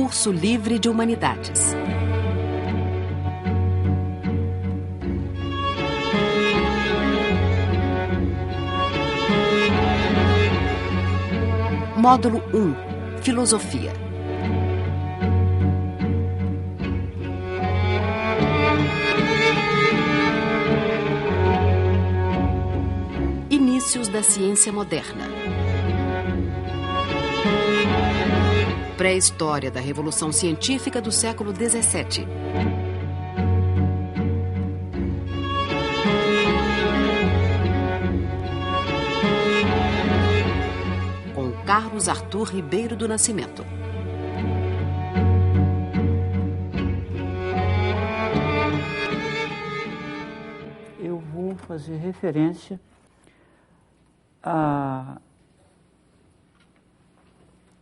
Curso Livre de Humanidades. Módulo 1. Filosofia. Inícios da ciência moderna. Pré-história da Revolução Científica do século XVII. Com Carlos Arthur Ribeiro do Nascimento. Eu vou fazer referência a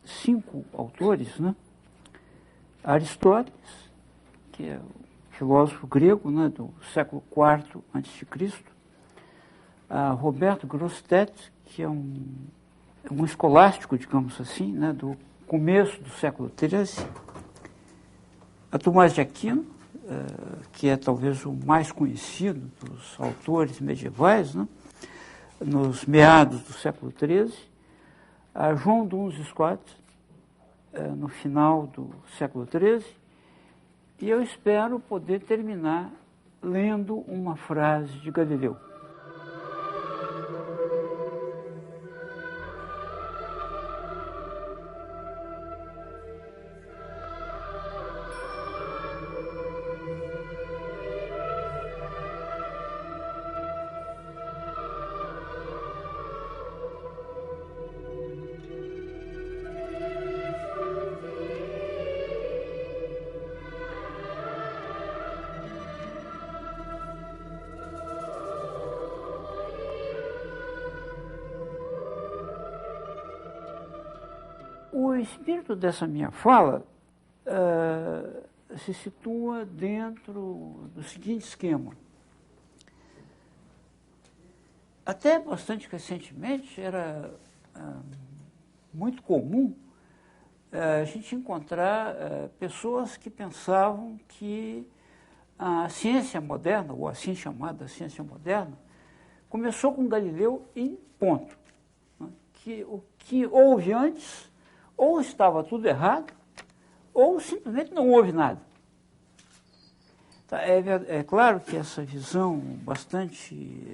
5 autores, né? Aristóteles, que é o filósofo grego, né, do século IV a.C., a Roberto Grosseteste, que é um escolástico, digamos assim, né, do começo do século XIII, a Tomás de Aquino, que é talvez o mais conhecido dos autores medievais, né, nos meados do século XIII, a João Duns Scotus, no final do século XIII, e eu espero poder terminar lendo uma frase de Galileu. O espírito dessa minha fala se situa dentro do seguinte esquema. Até bastante recentemente era muito comum a gente encontrar pessoas que pensavam que a ciência moderna, ou assim chamada ciência moderna, começou com Galileu em ponto. Né? Que o que houve antes ou estava tudo errado, ou simplesmente não houve nada. É claro que essa visão bastante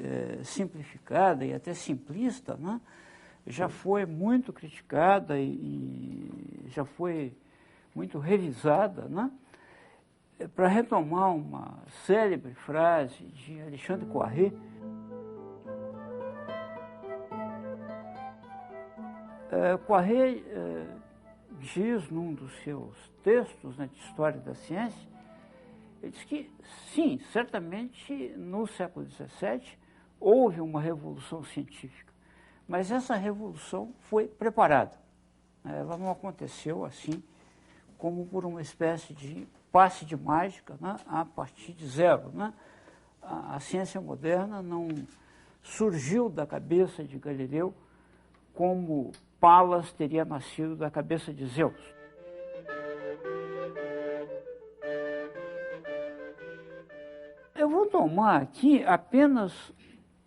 simplificada e até simplista, né, já foi muito criticada e já foi muito revisada, né, para retomar uma célebre frase de Alexandre Poiré. Poiré diz num dos seus textos, né, de História da Ciência, ele diz que, sim, certamente no século XVII houve uma revolução científica, mas essa revolução foi preparada. Ela não aconteceu assim, como por uma espécie de passe de mágica, né, a partir de zero. Né? A ciência moderna não surgiu da cabeça de Galileu como Palas teria nascido da cabeça de Zeus. Eu vou tomar aqui apenas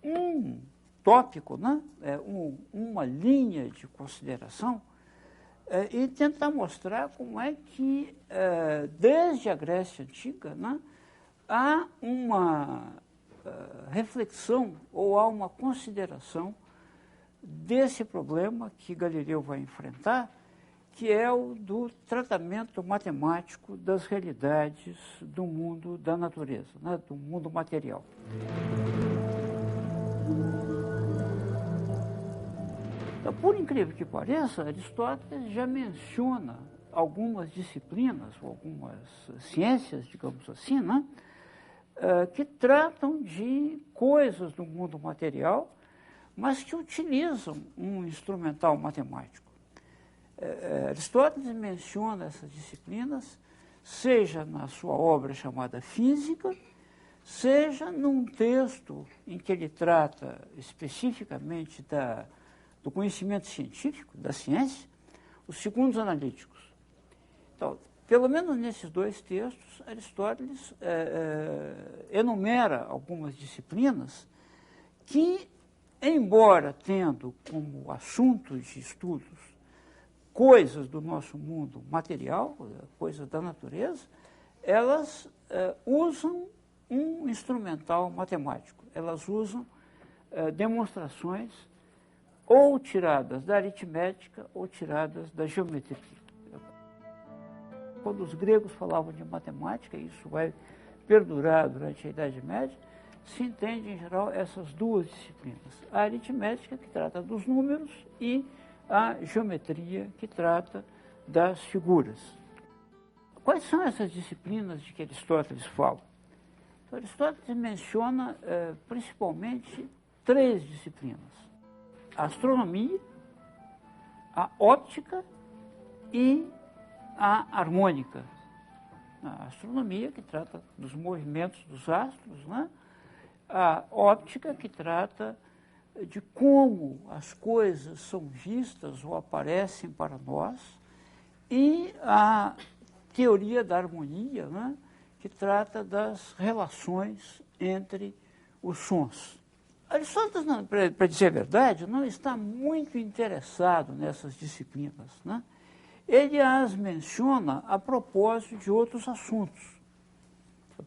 um tópico, né? Uma linha de consideração e tentar mostrar como é que, desde a Grécia Antiga, né, há uma reflexão ou há uma consideração desse problema que Galileu vai enfrentar, que é o do tratamento matemático das realidades do mundo da natureza, né, do mundo material. Então, por incrível que pareça, Aristóteles já menciona algumas disciplinas, ou algumas ciências, digamos assim, né, que tratam de coisas do mundo material, mas que utilizam um instrumental matemático. Aristóteles menciona essas disciplinas, seja na sua obra chamada Física, seja num texto em que ele trata especificamente do conhecimento científico, da ciência, os segundos analíticos. Então, pelo menos nesses dois textos, Aristóteles enumera algumas disciplinas que, embora tendo como assunto de estudos coisas do nosso mundo material, coisas da natureza, elas usam um instrumental matemático. Elas usam demonstrações ou tiradas da aritmética ou tiradas da geometria. Quando os gregos falavam de matemática, isso vai perdurar durante a Idade Média, se entende, em geral, essas duas disciplinas. A aritmética, que trata dos números, e a geometria, que trata das figuras. Quais são essas disciplinas de que Aristóteles fala? Então, Aristóteles menciona principalmente três disciplinas: a astronomia, a óptica e a harmônica. A astronomia, que trata dos movimentos dos astros, né? A óptica, que trata de como as coisas são vistas ou aparecem para nós, e a teoria da harmonia, né? Que trata das relações entre os sons. Aristóteles, para dizer a verdade, não está muito interessado nessas disciplinas, né? Ele as menciona a propósito de outros assuntos.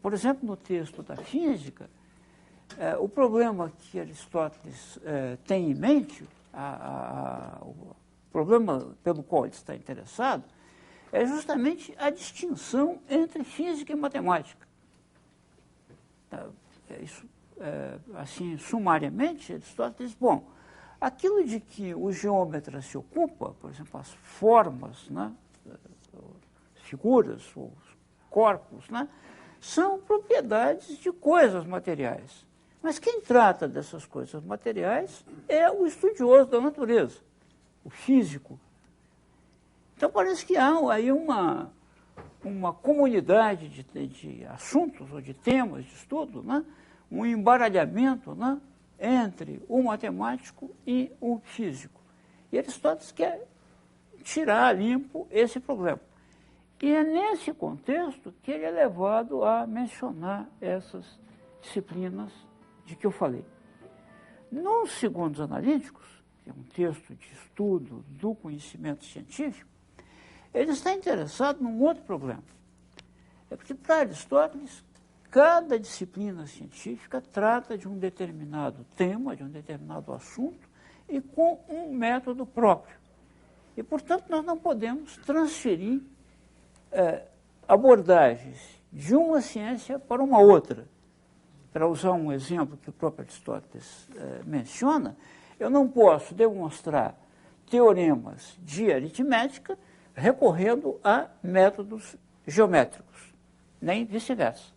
Por exemplo, no texto da física, o problema que Aristóteles tem em mente, o problema pelo qual ele está interessado, é justamente a distinção entre física e matemática. Isso, assim, sumariamente, Aristóteles diz, bom, aquilo de que o geômetra se ocupa, por exemplo, as formas, né, figuras, os corpos, né, são propriedades de coisas materiais. Mas quem trata dessas coisas materiais é o estudioso da natureza, o físico. Então parece que há aí uma comunidade de assuntos ou de temas de estudo, né, um embaralhamento, né, entre o matemático e o físico. E Aristóteles quer tirar a limpo esse problema. E é nesse contexto que ele é levado a mencionar essas disciplinas de que eu falei. Nos Segundos Analíticos, que é um texto de estudo do conhecimento científico, ele está interessado num outro problema. É porque, para Aristóteles, cada disciplina científica trata de um determinado tema, de um determinado assunto, e com um método próprio. E, portanto, nós não podemos transferir abordagens de uma ciência para uma outra. Para usar um exemplo que o próprio Aristóteles menciona, eu não posso demonstrar teoremas de aritmética recorrendo a métodos geométricos, nem vice-versa.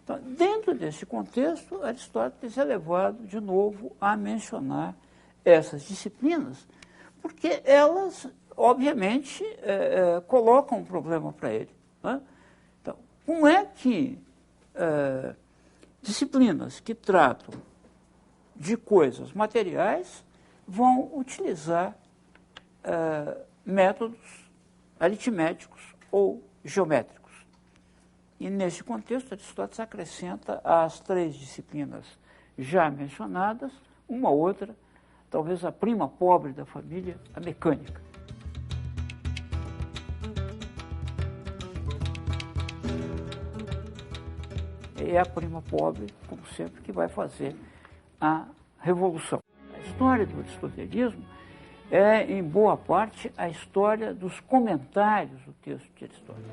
Então, dentro desse contexto, Aristóteles é levado, de novo, a mencionar essas disciplinas, porque elas, obviamente, colocam um problema para ele, né? Então, como é que disciplinas que tratam de coisas materiais vão utilizar métodos aritméticos ou geométricos? E, nesse contexto, Aristóteles acrescenta às três disciplinas já mencionadas uma outra, talvez a prima pobre da família, a mecânica. É a prima pobre, como sempre, que vai fazer a revolução. A história do aristotelismo é, em boa parte, a história dos comentários do texto de Aristóteles.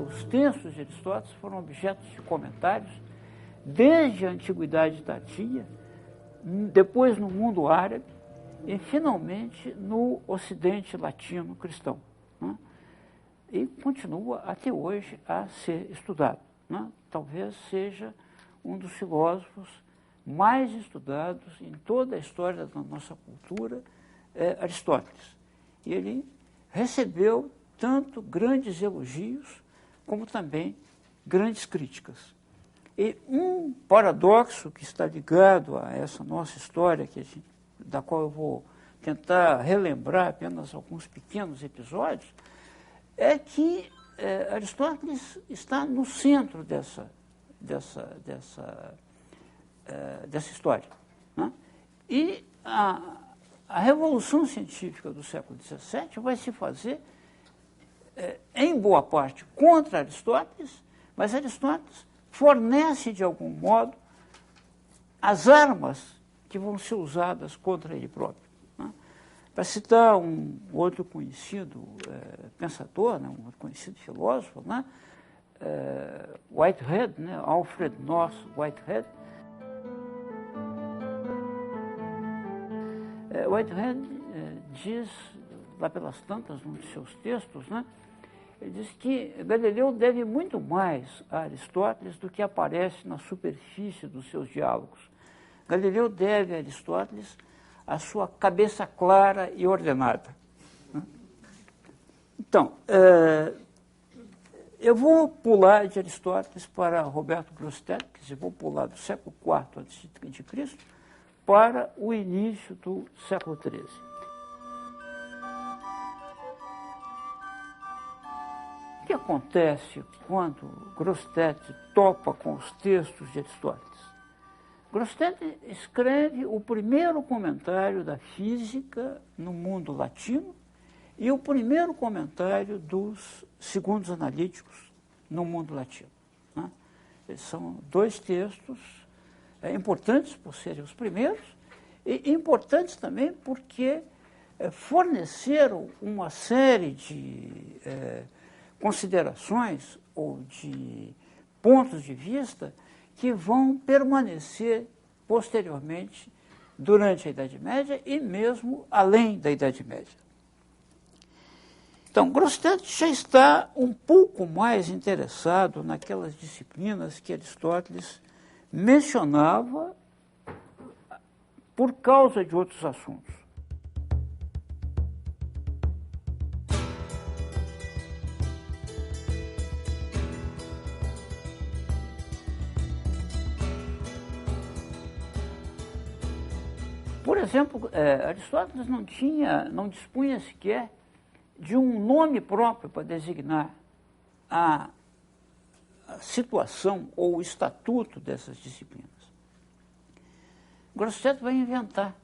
Os textos de Aristóteles foram objetos de comentários desde a Antiguidade Tardia, depois no mundo árabe e, finalmente, no Ocidente latino cristão, né? E continua até hoje a ser estudado, né? Talvez seja um dos filósofos mais estudados em toda a história da nossa cultura, Aristóteles. E ele recebeu tanto grandes elogios como também grandes críticas. E um paradoxo que está ligado a essa nossa história, da qual eu vou tentar relembrar apenas alguns pequenos episódios, é que Aristóteles está no centro dessa história, né? E a revolução científica do século XVII vai se fazer, em boa parte, contra Aristóteles, mas Aristóteles fornece, de algum modo, as armas que vão ser usadas contra ele próprio, né? Para citar um outro conhecido pensador, né, um outro conhecido filósofo, né, Whitehead, né, Alfred North Whitehead. Whitehead diz, lá pelas tantas, num de seus textos, né, ele diz que Galileu deve muito mais a Aristóteles do que aparece na superfície dos seus diálogos. Galileu deve a Aristóteles a sua cabeça clara e ordenada. Então, eu vou pular de Aristóteles para Roberto Grosseteste, quer dizer, vou pular do século IV a.C. para o início do século XIII. O que acontece quando Grosseteste topa com os textos de Aristóteles? Grosseteste escreve o primeiro comentário da física no mundo latino e o primeiro comentário dos segundos analíticos no mundo latino, né? Eles são dois textos importantes por serem os primeiros e importantes também porque forneceram uma série de considerações ou de pontos de vista que vão permanecer posteriormente durante a Idade Média e mesmo além da Idade Média. Então, Grosseteste já está um pouco mais interessado naquelas disciplinas que Aristóteles mencionava por causa de outros assuntos. Por exemplo, Aristóteles não dispunha sequer de um nome próprio para designar a situação ou o estatuto dessas disciplinas. Grosseteste vai inventar,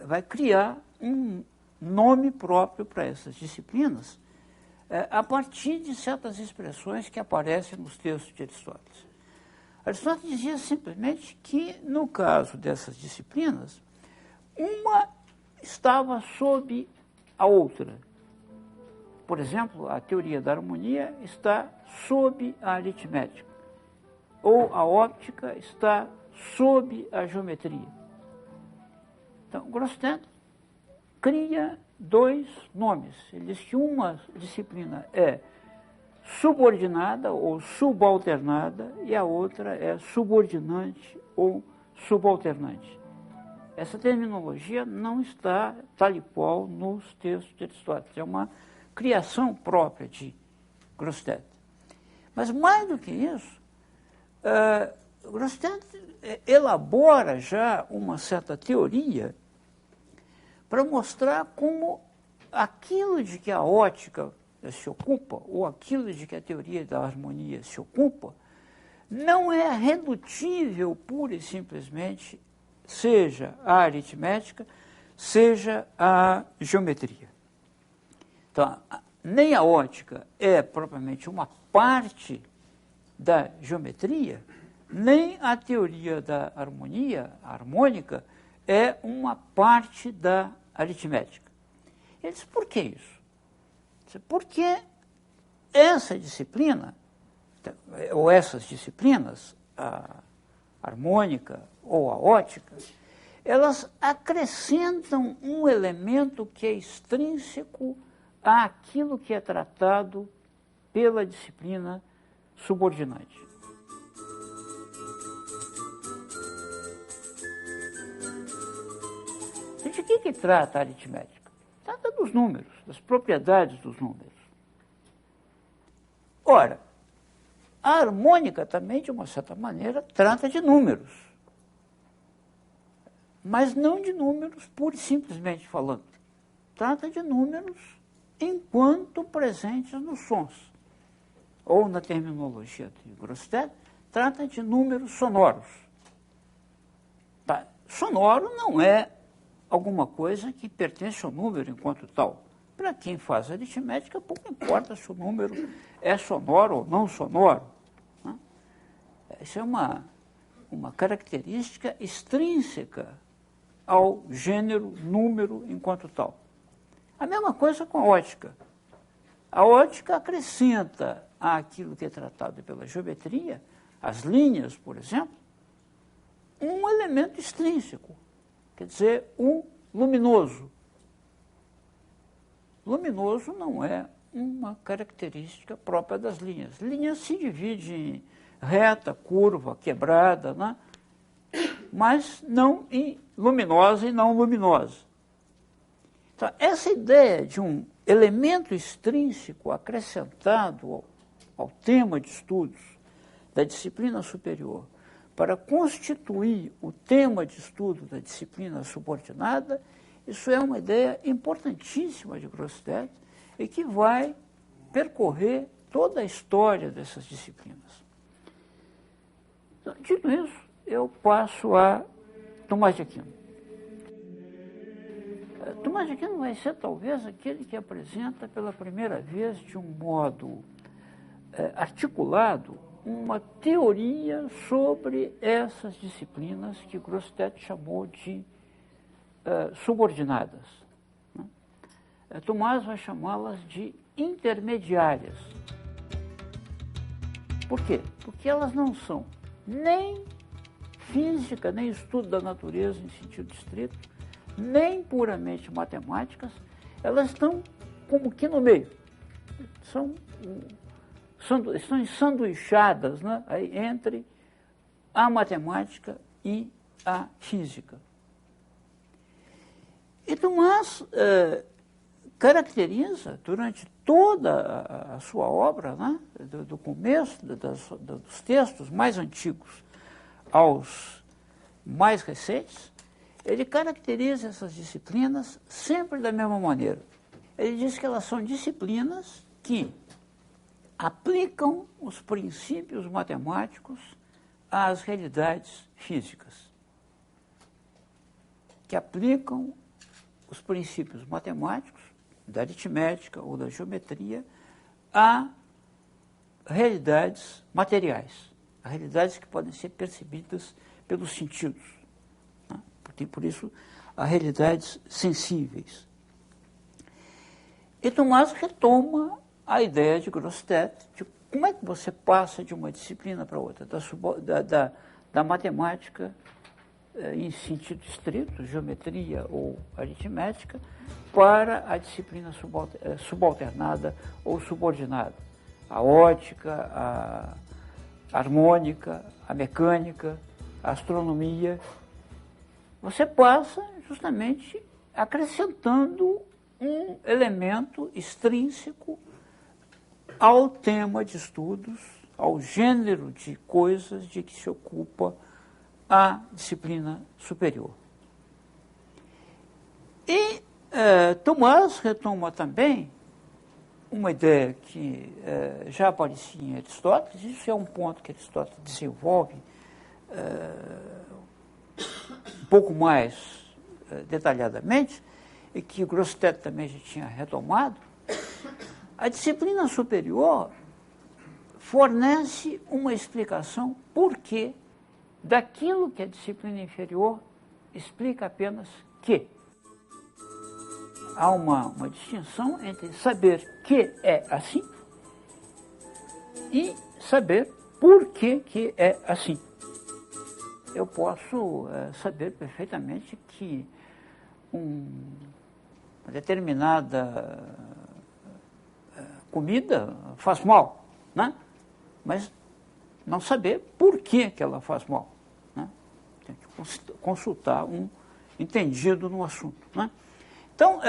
vai criar um nome próprio para essas disciplinas a partir de certas expressões que aparecem nos textos de Aristóteles. Aristóteles dizia simplesmente que, no caso dessas disciplinas, uma estava sob a outra. Por exemplo, a teoria da harmonia está sob a aritmética, ou a óptica está sob a geometria. Então, Grosseteste cria dois nomes. Ele diz que uma disciplina é subordinada ou subalternada e a outra é subordinante ou subalternante. Essa terminologia não está tal e qual nos textos de Aristóteles, é uma criação própria de Grosseteste. Mas mais do que isso, Grosseteste elabora já uma certa teoria para mostrar como aquilo de que a ótica se ocupa, ou aquilo de que a teoria da harmonia se ocupa, não é redutível pura e simplesmente, seja a aritmética, seja a geometria. Então, nem a ótica é propriamente uma parte da geometria, nem a teoria da harmonia, a harmônica, é uma parte da aritmética. Ele diz, por que isso? Porque essa disciplina, ou essas disciplinas, a harmônica ou a ótica, elas acrescentam um elemento que é extrínseco àquilo que é tratado pela disciplina subordinante. De que trata a aritmética? Trata dos números, das propriedades dos números. Ora, a harmônica também, de uma certa maneira, trata de números. Mas não de números pura e simplesmente falando. Trata de números enquanto presentes nos sons. Ou, na terminologia de Grosseteste, trata de números sonoros. Tá? Sonoro não é alguma coisa que pertence ao número enquanto tal. Para quem faz aritmética, pouco importa se o número é sonoro ou não sonoro. Né? Isso é uma característica extrínseca ao gênero número enquanto tal. A mesma coisa com a ótica. A ótica acrescenta àquilo que é tratado pela geometria, as linhas, por exemplo, um elemento extrínseco, quer dizer, um luminoso. Luminoso não é uma característica própria das linhas. Linhas se dividem em reta, curva, quebrada, né? Mas não em luminosa e não luminosa. Então, essa ideia de um elemento extrínseco acrescentado ao tema de estudos da disciplina superior para constituir o tema de estudo da disciplina subordinada, isso é uma ideia importantíssima de Grosseteste e que vai percorrer toda a história dessas disciplinas. Então, dito isso, eu passo a Tomás de Aquino. Tomás de Aquino vai ser talvez aquele que apresenta pela primeira vez, de um modo articulado, uma teoria sobre essas disciplinas que Grosseteste chamou de subordinadas. Né? Tomás vai chamá-las de intermediárias. Por quê? Porque elas não são nem física, nem estudo da natureza em sentido estrito, nem puramente matemáticas, elas estão como que no meio. Estão ensanduichadas, né, aí, entre a matemática e a física. E Tomás caracteriza, durante toda a sua obra, né, do começo, dos textos mais antigos aos mais recentes, ele caracteriza essas disciplinas sempre da mesma maneira. Ele diz que elas são disciplinas que aplicam os princípios matemáticos às realidades físicas. Que aplicam os princípios matemáticos, da aritmética ou da geometria, a realidades materiais, a realidades que podem ser percebidas pelos sentidos. Né? Por isso, a realidades sensíveis. E Tomás retoma a ideia de Grosseteste de como é que você passa de uma disciplina para outra, da matemática em sentido estrito, geometria ou aritmética, para a disciplina subalternada ou subordinada. A ótica, a harmônica, a mecânica, a astronomia. Você passa justamente acrescentando um elemento extrínseco ao tema de estudos, ao gênero de coisas de que se ocupa a disciplina superior. E Tomás retoma também uma ideia que já aparecia em Aristóteles. Isso é um ponto que Aristóteles desenvolve um pouco mais detalhadamente, e que Grosseteste também já tinha retomado. A disciplina superior fornece uma explicação por que daquilo que a disciplina inferior explica apenas que. Há uma distinção entre saber que é assim e saber por que é assim. Eu posso saber perfeitamente que uma determinada comida faz mal, né? Mas não saber por que ela faz mal. Né? Tem que consultar um entendido no assunto. Né? Então,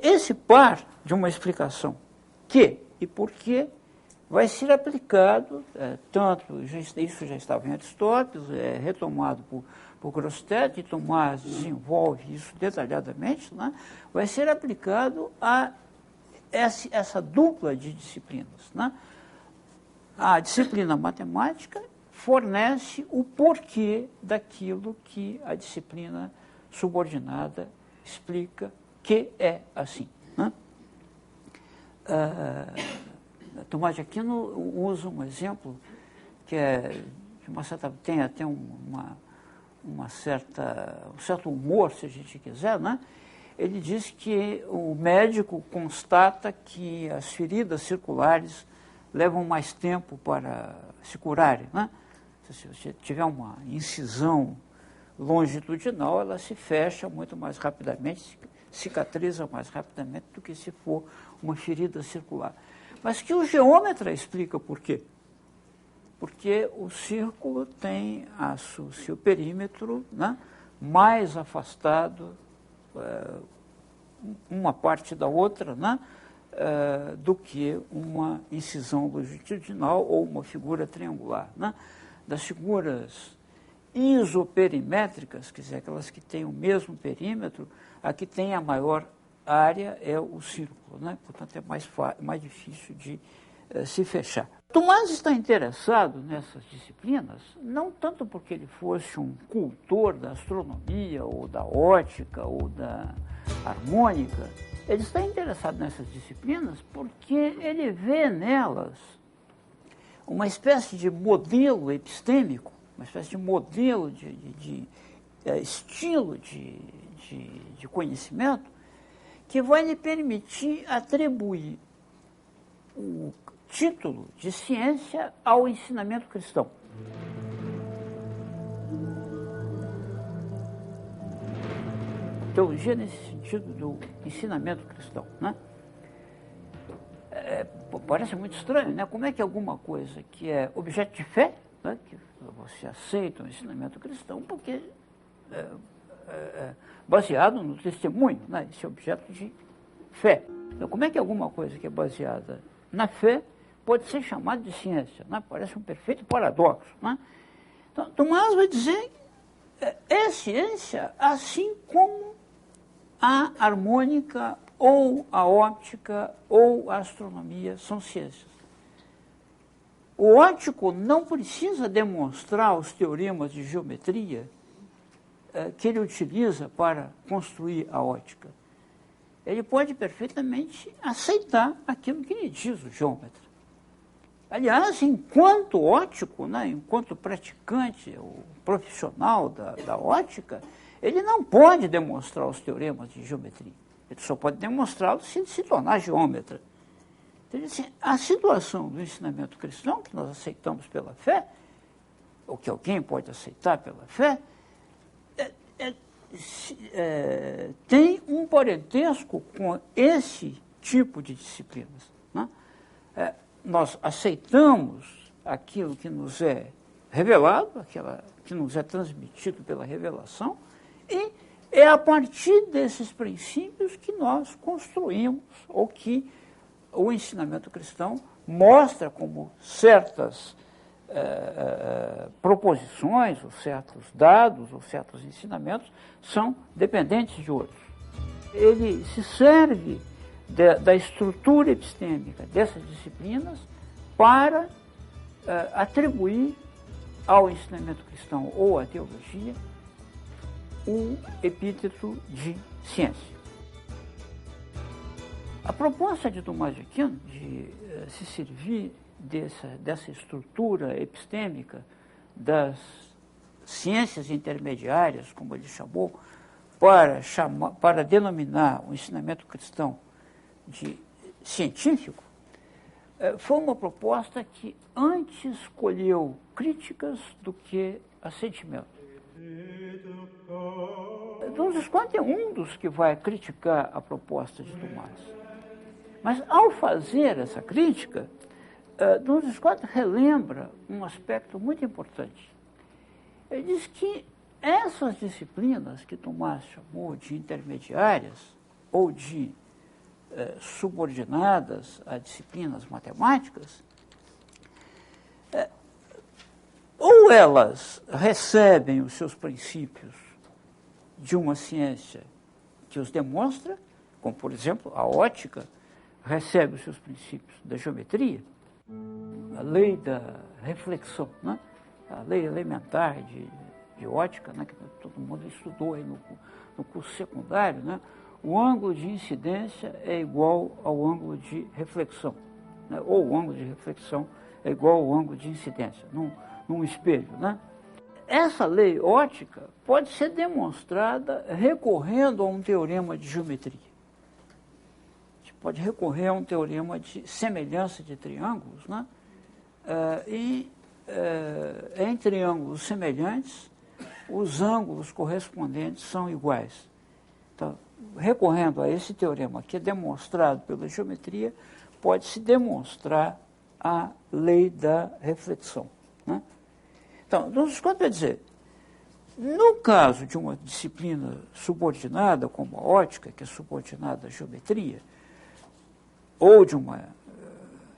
esse par de uma explicação que e por que vai ser aplicado, isso já estava em Aristóteles, retomado por Grosseteste, e Tomás desenvolve isso detalhadamente, né? Vai ser aplicado a essa dupla de disciplinas, né? A disciplina matemática fornece o porquê daquilo que a disciplina subordinada explica que é assim, né? Tomás de Aquino usa um exemplo que é de uma certa, tem até um certo humor, se a gente quiser, né? Ele diz que o médico constata que as feridas circulares levam mais tempo para se curarem, né? Se você tiver uma incisão longitudinal, ela se fecha muito mais rapidamente, cicatriza mais rapidamente do que se for uma ferida circular. Mas que o geômetra explica por quê. Porque o círculo tem o seu perímetro, né, mais afastado uma parte da outra, né, do que uma incisão longitudinal ou uma figura triangular, né? Das figuras isoperimétricas, quer dizer, aquelas que têm o mesmo perímetro, a que tem a maior área é o círculo, né? Portanto, é mais difícil de se fechar. Tomás está interessado nessas disciplinas, não tanto porque ele fosse um cultor da astronomia, ou da ótica, ou da harmônica. Ele está interessado nessas disciplinas porque ele vê nelas uma espécie de modelo epistêmico, uma espécie de modelo de estilo de conhecimento que vai lhe permitir atribuir o título de ciência ao ensinamento cristão. Teologia nesse sentido do ensinamento cristão, né? Parece muito estranho, né? Como é que alguma coisa que é objeto de fé, né, que você aceita o ensinamento cristão, porque baseado no testemunho, né? Esse é objeto de fé. Então, como é que alguma coisa que é baseada na fé pode ser chamada de ciência, né? Parece um perfeito paradoxo, né? Então, Tomás vai dizer que é ciência assim como a harmônica ou a óptica ou a astronomia são ciências. O óptico não precisa demonstrar os teoremas de geometria que ele utiliza para construir a ótica. Ele pode perfeitamente aceitar aquilo que lhe diz o geômetra. Aliás, enquanto óptico, né, enquanto praticante, o profissional da ótica, ele não pode demonstrar os teoremas de geometria. Ele só pode demonstrá-los se tornar geômetra. Então, assim, a situação do ensinamento cristão, que nós aceitamos pela fé, ou que alguém pode aceitar pela fé, tem um parentesco com esse tipo de disciplinas, né? Nós aceitamos aquilo que nos é revelado, aquilo que nos é transmitido pela revelação, e é a partir desses princípios que nós construímos, ou que o ensinamento cristão mostra como certas proposições, ou certos dados, ou certos ensinamentos são dependentes de outros. Ele se serve da estrutura epistêmica dessas disciplinas para atribuir ao ensinamento cristão ou à teologia o epíteto de ciência. A proposta de Tomás de Aquino de se servir dessa estrutura epistêmica das ciências intermediárias, como ele chamou, para denominar o ensinamento cristão de científico, foi uma proposta que antes colheu críticas do que assentimento. Dom Visconti é um dos que vai criticar a proposta de Tomás. Mas, ao fazer essa crítica, Dom Visconti relembra um aspecto muito importante. Ele diz que essas disciplinas que Tomás chamou de intermediárias ou de subordinadas a disciplinas matemáticas, ou elas recebem os seus princípios de uma ciência que os demonstra, como, por exemplo, a ótica, recebe os seus princípios da geometria, a lei da reflexão, né? A lei elementar de ótica, né? Que todo mundo estudou aí no curso secundário, né? O ângulo de incidência é igual ao ângulo de reflexão, né? Ou o ângulo de reflexão é igual ao ângulo de incidência, num espelho, né? Essa lei ótica pode ser demonstrada recorrendo a um teorema de geometria. A gente pode recorrer a um teorema de semelhança de triângulos, né? Em triângulos semelhantes, os ângulos correspondentes são iguais. Então, recorrendo a esse teorema que é demonstrado pela geometria, pode-se demonstrar a lei da reflexão, né? Então, quanto a dizer, no caso de uma disciplina subordinada, como a ótica, que é subordinada à geometria, ou de uma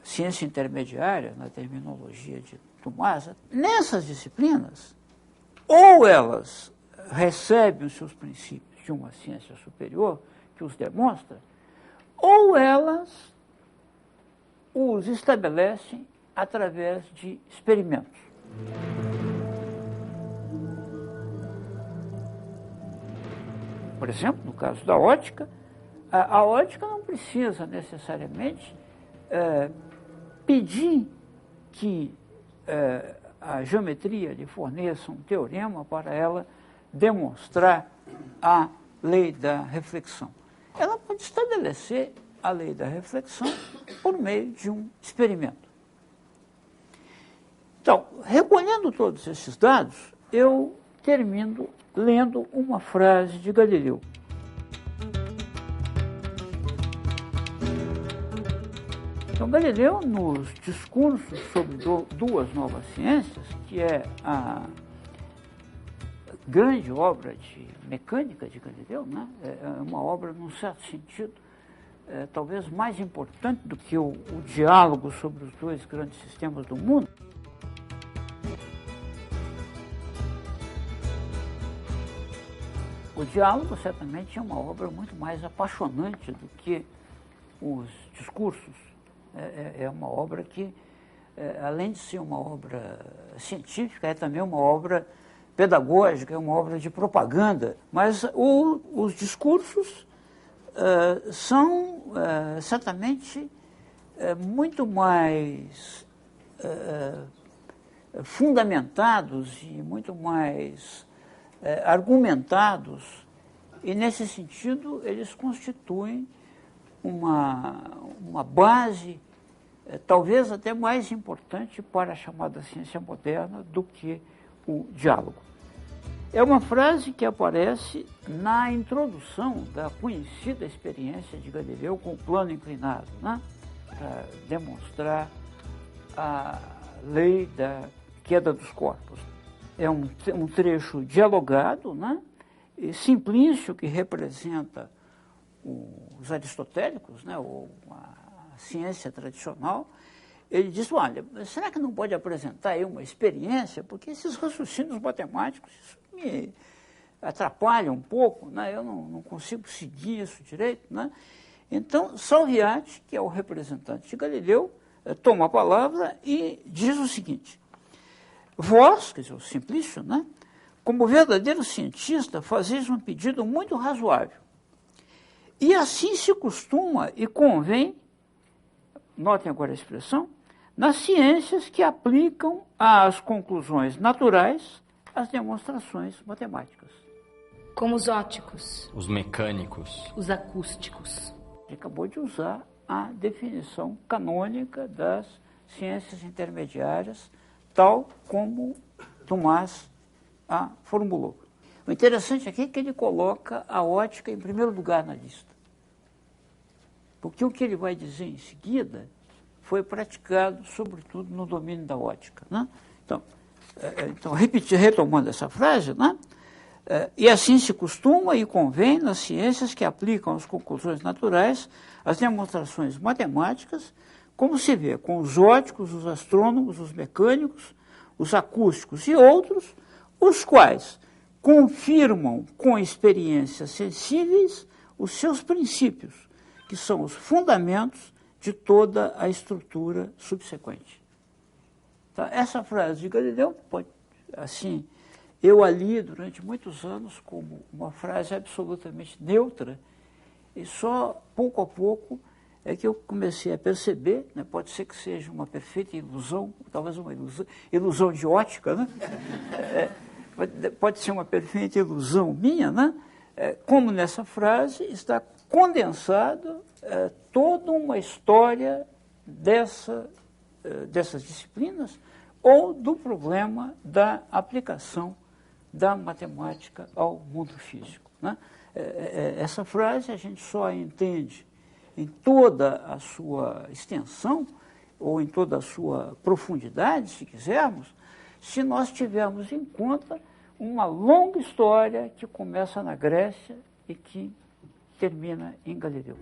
ciência intermediária, na terminologia de Tomás, nessas disciplinas, ou elas recebem os seus princípios de uma ciência superior, que os demonstra, ou elas os estabelecem através de experimentos. Por exemplo, no caso da ótica, a ótica não precisa necessariamente pedir que a geometria lhe forneça um teorema para ela demonstrar a lei da reflexão. Ela pode estabelecer a lei da reflexão por meio de um experimento. Então, recolhendo todos esses dados, eu termino lendo uma frase de Galileu. Então, Galileu, nos discursos sobre duas novas ciências, que é a grande obra de mecânica de Galileu, né? É uma obra, num certo sentido, talvez mais importante do que o diálogo sobre os dois grandes sistemas do mundo. O diálogo, certamente, é uma obra muito mais apaixonante do que os discursos. É uma obra que, além de ser uma obra científica, é também uma obra pedagógica, é uma obra de propaganda. Mas os discursos são, certamente, muito mais fundamentados e muito mais argumentados, e, nesse sentido, eles constituem uma base, talvez até mais importante para a chamada ciência moderna do que o diálogo. É uma frase que aparece na introdução da conhecida experiência de Galileu com o plano inclinado, né? Para demonstrar a lei da queda dos corpos. É um trecho dialogado, né? E Simplício, que representa os aristotélicos, né? Ou a ciência tradicional, ele diz, olha, será que não pode apresentar aí uma experiência? Porque esses raciocínios matemáticos, isso me atrapalha um pouco, né? Eu não consigo seguir isso direito, né? Então, Salviati, que é o representante de Galileu, toma a palavra e diz o seguinte: vós, quer dizer, o Simplício, né, como verdadeiro cientista, fazeis um pedido muito razoável. E assim se costuma e convém, notem agora a expressão, nas ciências que aplicam às conclusões naturais as demonstrações matemáticas. Como os ópticos, os mecânicos, os acústicos. Ele acabou de usar a definição canônica das ciências intermediárias, tal como Tomás a formulou. O interessante aqui é que ele coloca a ótica em primeiro lugar na lista. Porque o que ele vai dizer em seguida foi praticado, sobretudo, no domínio da ótica, né? Então retomando essa frase, né? E assim se costuma e convém nas ciências que aplicam às conclusões naturais as demonstrações matemáticas, como se vê com os óticos, os astrônomos, os mecânicos, os acústicos e outros, os quais confirmam com experiências sensíveis os seus princípios, que são os fundamentos de toda a estrutura subsequente. Tá? Essa frase de Galileu, assim, eu a li durante muitos anos como uma frase absolutamente neutra, e só pouco a pouco é que eu comecei a perceber, né, pode ser que seja uma perfeita ilusão, talvez uma ilusão de ótica, né? Pode ser uma perfeita ilusão minha, né? Como nessa frase está condensado toda uma história dessas disciplinas ou do problema da aplicação da matemática ao mundo físico, né? Essa frase a gente só entende em toda a sua extensão ou em toda a sua profundidade, se quisermos, se nós tivermos em conta uma longa história que começa na Grécia e que termina em Galileu.